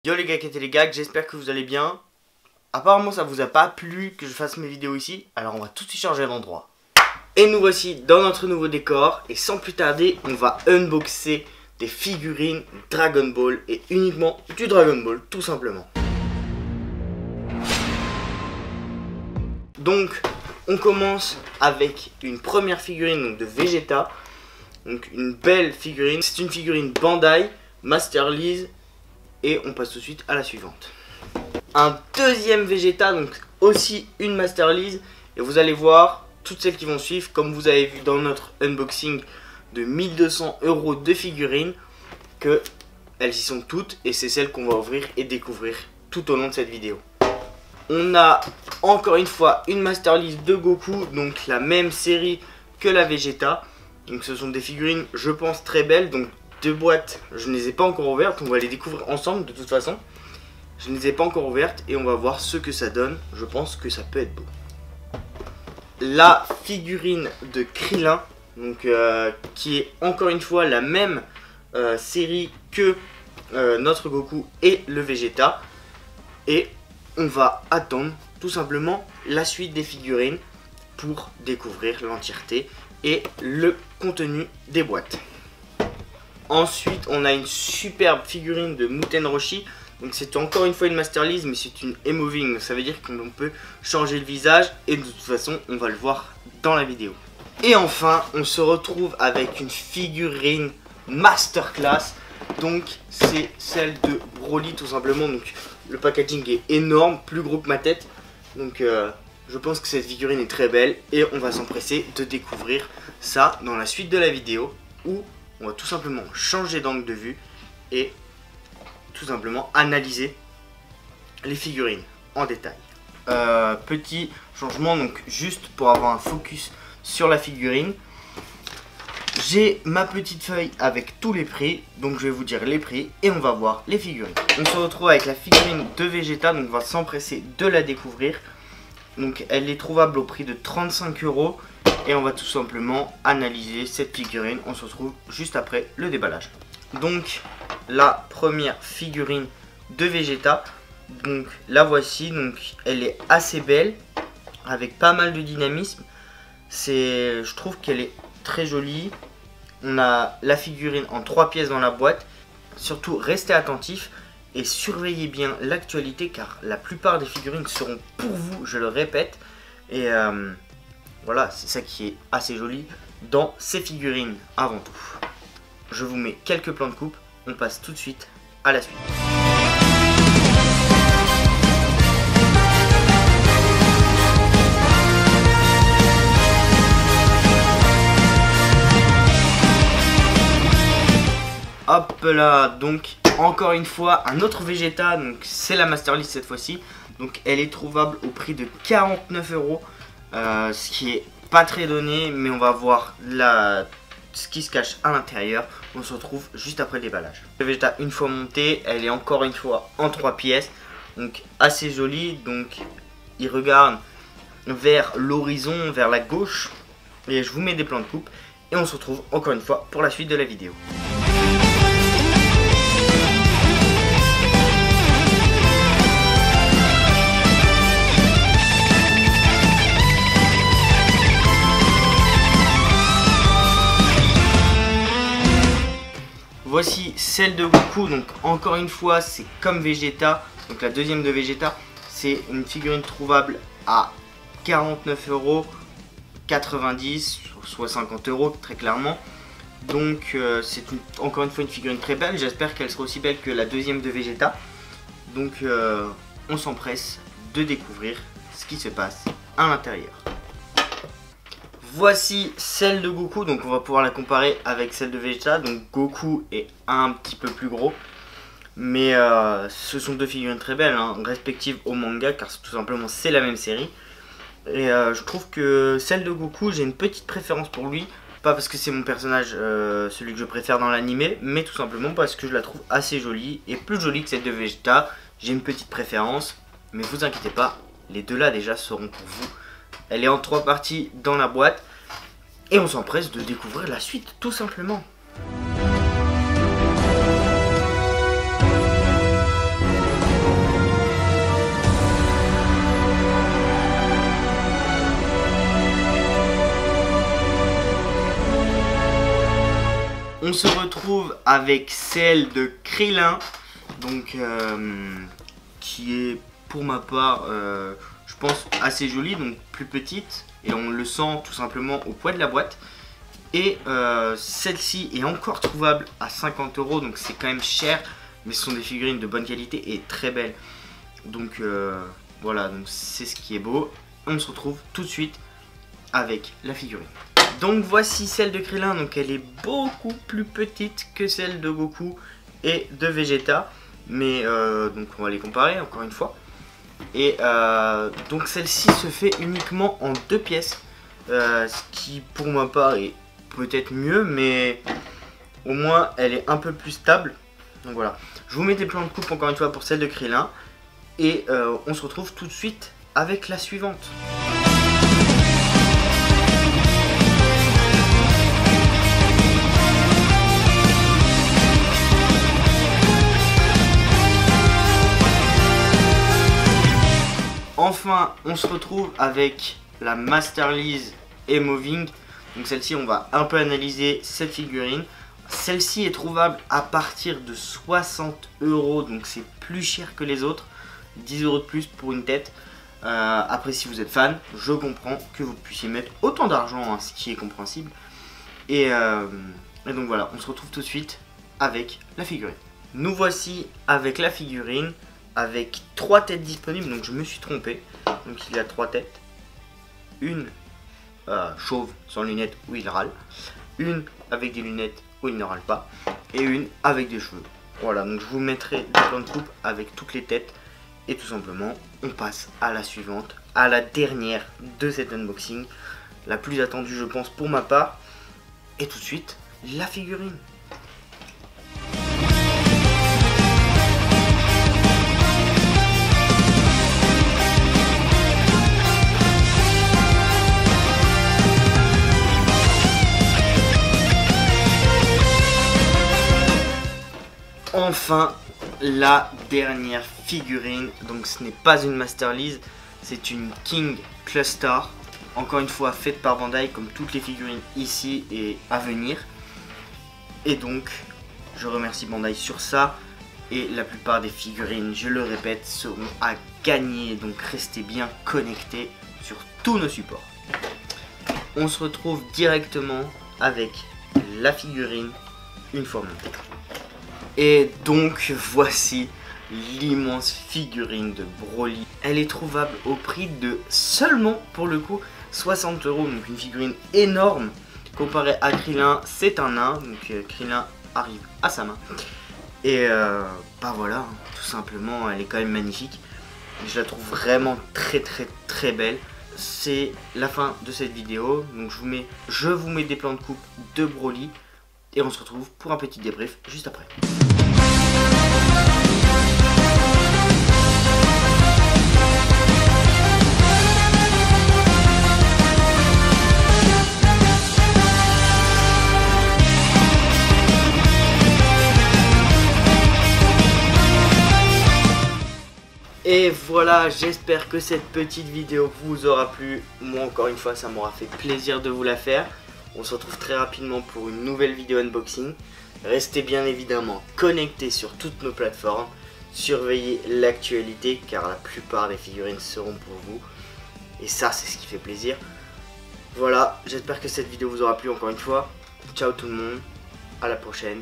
Yo les gars et les gars, j'espère que vous allez bien. Apparemment ça vous a pas plu que je fasse mes vidéos ici, alors on va tout de suite changer d'endroit. Et nous voici dans notre nouveau décor, et sans plus tarder, on va unboxer des figurines Dragon Ball, et uniquement du Dragon Ball, tout simplement. Donc, on commence avec une première figurine donc, de Vegeta. Donc une belle figurine, c'est une figurine Bandai, Master Lease. Et on passe tout de suite à la suivante. Un deuxième Vegeta, donc aussi une Master Lease. Et vous allez voir, toutes celles qui vont suivre, comme vous avez vu dans notre unboxing de 1200 € de figurines, que elles y sont toutes. Et c'est celles qu'on va ouvrir et découvrir tout au long de cette vidéo. On a encore une fois une Master Lease de Goku, donc la même série que la Vegeta. Donc ce sont des figurines, je pense, très belles. Donc deux boîtes, je ne les ai pas encore ouvertes, on va les découvrir ensemble de toute façon. Je ne les ai pas encore ouvertes et on va voir ce que ça donne. Je pense que ça peut être beau. La figurine de Krillin, donc qui est encore une fois la même série que notre Goku et le Vegeta. Et on va attendre tout simplement la suite des figurines pour découvrir l'entièreté et le contenu des boîtes. Ensuite, on a une superbe figurine de Muten Roshi. Donc c'est encore une fois une Master Lease, mais c'est une E-Moving. Ça veut dire qu'on peut changer le visage et de toute façon, on va le voir dans la vidéo. Et enfin, on se retrouve avec une figurine Masterclass. Donc c'est celle de Broly tout simplement. Donc le packaging est énorme, plus gros que ma tête. Donc je pense que cette figurine est très belle et on va s'empresser de découvrir ça dans la suite de la vidéo où on va tout simplement changer d'angle de vue et tout simplement analyser les figurines en détail. Petit changement, donc juste pour avoir un focus sur la figurine. J'ai ma petite feuille avec tous les prix, donc je vais vous dire les prix et on va voir les figurines. On se retrouve avec la figurine de Vegeta, donc on va s'empresser de la découvrir. Donc elle est trouvable au prix de 35 € et on va tout simplement analyser cette figurine. On se retrouve juste après le déballage. Donc la première figurine de Vegeta, donc la voici, donc elle est assez belle avec pas mal de dynamisme. Je trouve qu'elle est très jolie. On a la figurine en 3 pièces dans la boîte. Surtout restez attentifs et surveillez bien l'actualité car la plupart des figurines seront pour vous, je le répète. Et voilà, c'est ça qui est assez joli dans ces figurines avant tout. Je vous mets quelques plans de coupe, on passe tout de suite à la suite. Hop là, donc encore une fois un autre Vegeta, donc c'est la Master Lease cette fois-ci. Donc elle est trouvable au prix de 49 €, ce qui est pas très donné, mais on va voir ce qui se cache à l'intérieur. On se retrouve juste après le déballage. La Vegeta une fois montée, elle est encore une fois en 3 pièces, donc assez jolie. Donc il regarde vers l'horizon, vers la gauche, et je vous mets des plans de coupe et on se retrouve encore une fois pour la suite de la vidéo. Voici celle de Goku, donc encore une fois c'est comme Vegeta, donc la deuxième de Vegeta, c'est une figurine trouvable à 49 €, 90, soit 50 € très clairement. Donc c'est encore une fois une figurine très belle, j'espère qu'elle sera aussi belle que la deuxième de Vegeta. Donc on s'empresse de découvrir ce qui se passe à l'intérieur. Voici celle de Goku, donc on va pouvoir la comparer avec celle de Vegeta. Donc Goku est un petit peu plus gros, mais ce sont deux figurines très belles, hein, respectives au manga, car tout simplement c'est la même série. Et je trouve que celle de Goku, j'ai une petite préférence pour lui, pas parce que c'est mon personnage, celui que je préfère dans l'animé, mais tout simplement parce que je la trouve assez jolie, et plus jolie que celle de Vegeta. J'ai une petite préférence, mais vous inquiétez pas, les deux là déjà seront pour vous. Elle est en 3 parties dans la boîte et on s'empresse de découvrir la suite tout simplement. avec celle de Krillin, donc qui est pour ma part, je pense, assez jolie, donc plus petite, et on le sent tout simplement au poids de la boîte. Et celle-ci est encore trouvable à 50 €, donc c'est quand même cher, mais ce sont des figurines de bonne qualité et très belles. Donc voilà, donc c'est ce qui est beau. On se retrouve tout de suite avec la figurine. Donc voici celle de Krillin, donc elle est beaucoup plus petite que celle de Goku et de Vegeta, mais donc on va les comparer encore une fois. Et donc celle-ci se fait uniquement en 2 pièces, ce qui pour ma part est peut-être mieux, mais au moins elle est un peu plus stable. Donc voilà, je vous mets des plans de coupe encore une fois pour celle de Krillin, et on se retrouve tout de suite avec la suivante. Enfin, on se retrouve avec la Master Lease Emoving. Donc celle-ci, on va un peu analyser cette figurine. Celle-ci est trouvable à partir de 60 €, donc c'est plus cher que les autres. 10 € de plus pour une tête. Après, si vous êtes fan, je comprends que vous puissiez mettre autant d'argent, hein, ce qui est compréhensible. Et donc voilà, on se retrouve tout de suite avec la figurine. Nous voici avec la figurine, avec 3 têtes disponibles, donc je me suis trompé. Donc il y a 3 têtes. Une chauve sans lunettes où il râle, une avec des lunettes où il ne râle pas, et une avec des cheveux. Voilà, donc je vous mettrai des plans de coupe avec toutes les têtes. Et tout simplement, on passe à la suivante, à la dernière de cet unboxing, la plus attendue je pense pour ma part. Et tout de suite, la figurine. Enfin, la dernière figurine. Donc ce n'est pas une Master Lease, c'est une King Cluster. Encore une fois faite par Bandai, comme toutes les figurines ici et à venir. Et donc je remercie Bandai sur ça. Et la plupart des figurines, je le répète, seront à gagner. Donc restez bien connectés sur tous nos supports. On se retrouve directement avec la figurine une fois montée. Et donc voici l'immense figurine de Broly. Elle est trouvable au prix de seulement, pour le coup, 60 €. Donc une figurine énorme. Comparé à Krillin, c'est un nain. Donc Krillin arrive à sa main. Et bah voilà, tout simplement, elle est quand même magnifique. Je la trouve vraiment très belle. C'est la fin de cette vidéo. Donc je vous mets des plans de coupe de Broly. Et on se retrouve pour un petit débrief juste après. Et voilà, j'espère que cette petite vidéo vous aura plu. Moi encore une fois, ça m'aura fait plaisir de vous la faire. On se retrouve très rapidement pour une nouvelle vidéo unboxing. Restez bien évidemment connectés sur toutes nos plateformes. Surveillez l'actualité car la plupart des figurines seront pour vous. Et ça, c'est ce qui fait plaisir. Voilà, j'espère que cette vidéo vous aura plu encore une fois. Ciao tout le monde, à la prochaine.